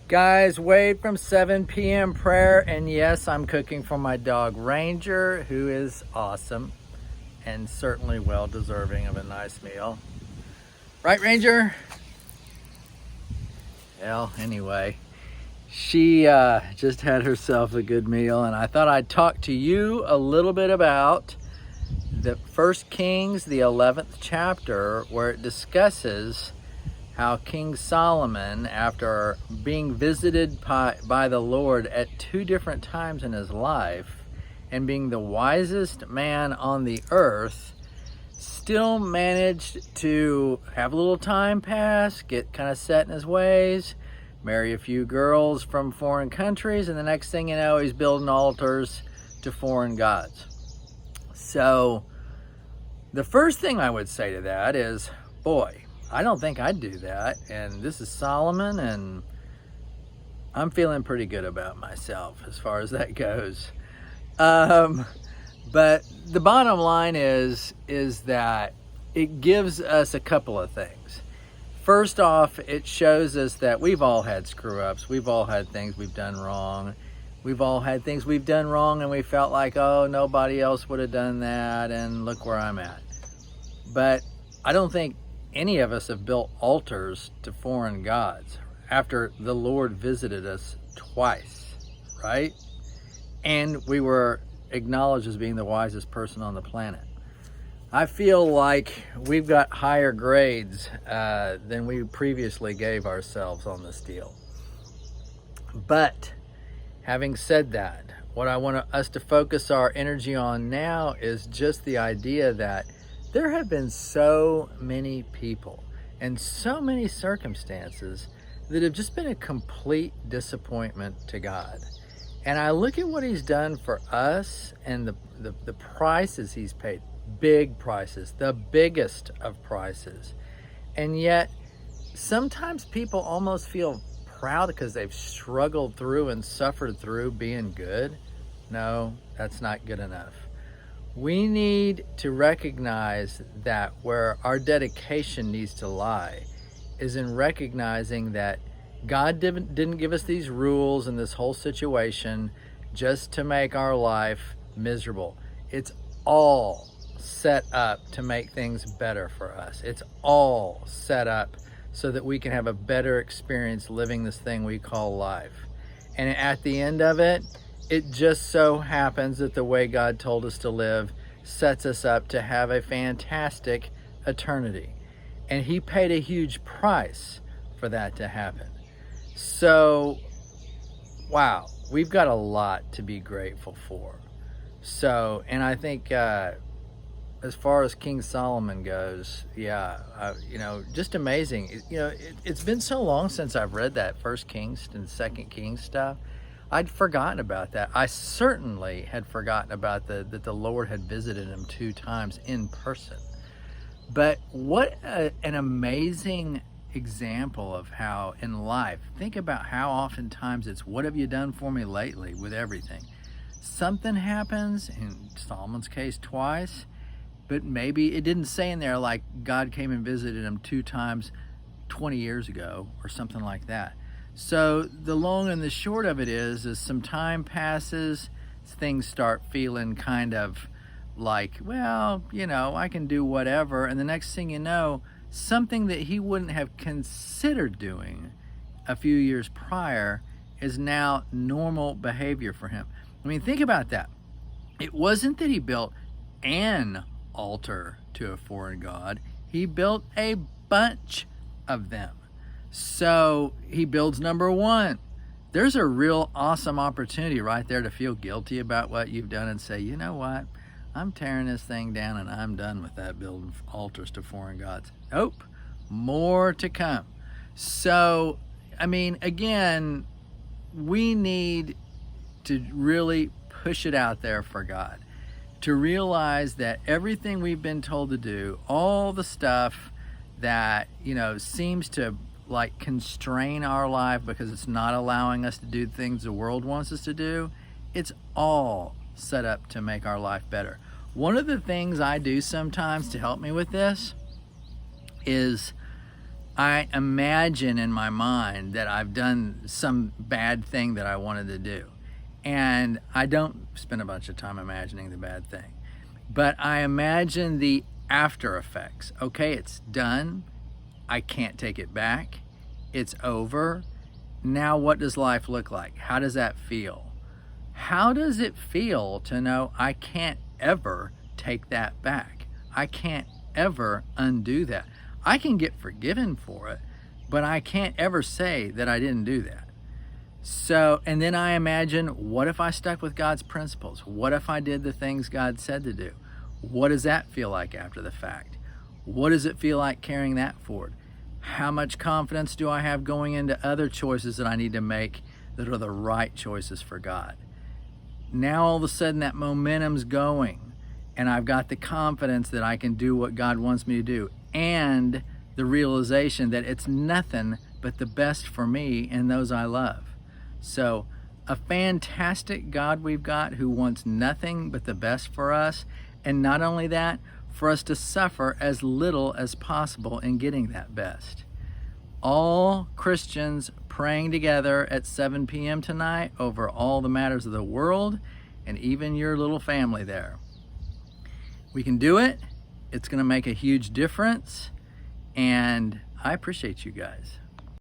Guys, Wade from 7 p.m. prayer, and yes, I'm cooking for my dog Ranger, who is awesome and certainly well deserving of a nice meal. Right, Ranger? Well, anyway, she just had herself a good meal, and I thought I'd talk to you a little bit about the 1 Kings, the 11th chapter, where it discusses how King Solomon, after being visited by the Lord at 2 different times in his life and being the wisest man on the earth, still managed to have a little time pass, get kind of set in his ways, marry a few girls from foreign countries, and the next thing you know, he's building altars to foreign gods. So the first thing I would say to that is, boy, I don't think I'd do that. And this is Solomon, and I'm feeling pretty good about myself as far as that goes. But the bottom line is that it gives us a couple of things. First off, it shows us that we've all had screw-ups. We've all had things we've done wrong. We've all had things we've done wrong and we felt like, oh, nobody else would have done that, and look where I'm at. But I don't think any of us have built altars to foreign gods after the Lord visited us twice, right? And we were acknowledged as being the wisest person on the planet. I feel like we've got higher grades than we previously gave ourselves on this deal. But having said that, what I want us to focus our energy on now is just the idea that there have been so many people and so many circumstances that have just been a complete disappointment to God. And I look at what he's done for us and the prices he's paid, big prices, the biggest of prices. And yet sometimes people almost feel proud because they've struggled through and suffered through being good. No, that's not good enough. We need to recognize that where our dedication needs to lie is in recognizing that God didn't give us these rules and this whole situation just to make our life miserable. It's all set up to make things better for us. It's all set up so that we can have a better experience living this thing we call life. And at the end of it, it just so happens that the way God told us to live sets us up to have a fantastic eternity. And he paid a huge price for that to happen. So, wow, we've got a lot to be grateful for. So, and I think as far as King Solomon goes, just amazing. It's been so long since I've read that 1 Kings and 2 Kings stuff. I'd forgotten about that. I certainly had forgotten about that the Lord had visited him 2 times in person. But what an amazing example of how in life, think about how oftentimes it's, what have you done for me lately with everything? Something happens, in Solomon's case twice, but maybe it didn't say in there like God came and visited him 2 times 20 years ago or something like that. So the long and the short of it is some time passes, things start feeling kind of like, well, I can do whatever. And the next thing you know, something that he wouldn't have considered doing a few years prior is now normal behavior for him. I mean, think about that. It wasn't that he built an altar to a foreign god. He built a bunch of them. So he builds number 1. There's a real awesome opportunity right there to feel guilty about what you've done and say, you know what? I'm tearing this thing down and I'm done with that, building altars to foreign gods. Nope, more to come. So, I mean, again, we need to really push it out there for God, to realize that everything we've been told to do, all the stuff that, seems to like constrain our life because it's not allowing us to do things the world wants us to do, it's all set up to make our life better. One of the things I do sometimes to help me with this is I imagine in my mind that I've done some bad thing that I wanted to do. And I don't spend a bunch of time imagining the bad thing, but I imagine the after effects. Okay, it's done. I can't take it back. It's over. Now what does life look like? How does that feel? How does it feel to know I can't ever take that back? I can't ever undo that. I can get forgiven for it, but I can't ever say that I didn't do that. So, and then I imagine, what if I stuck with God's principles? What if I did the things God said to do? What does that feel like after the fact? What does it feel like carrying that forward? How much confidence do I have going into other choices that I need to make that are the right choices for God? Now all of a sudden that momentum's going, and I've got the confidence that I can do what God wants me to do, and the realization that it's nothing but the best for me and those I love. So a fantastic God we've got who wants nothing but the best for us, and not only that, for us to suffer as little as possible in getting that best. All Christians praying together at 7 p.m. tonight over all the matters of the world, and even your little family there. We can do it. It's going to make a huge difference, and I appreciate you guys.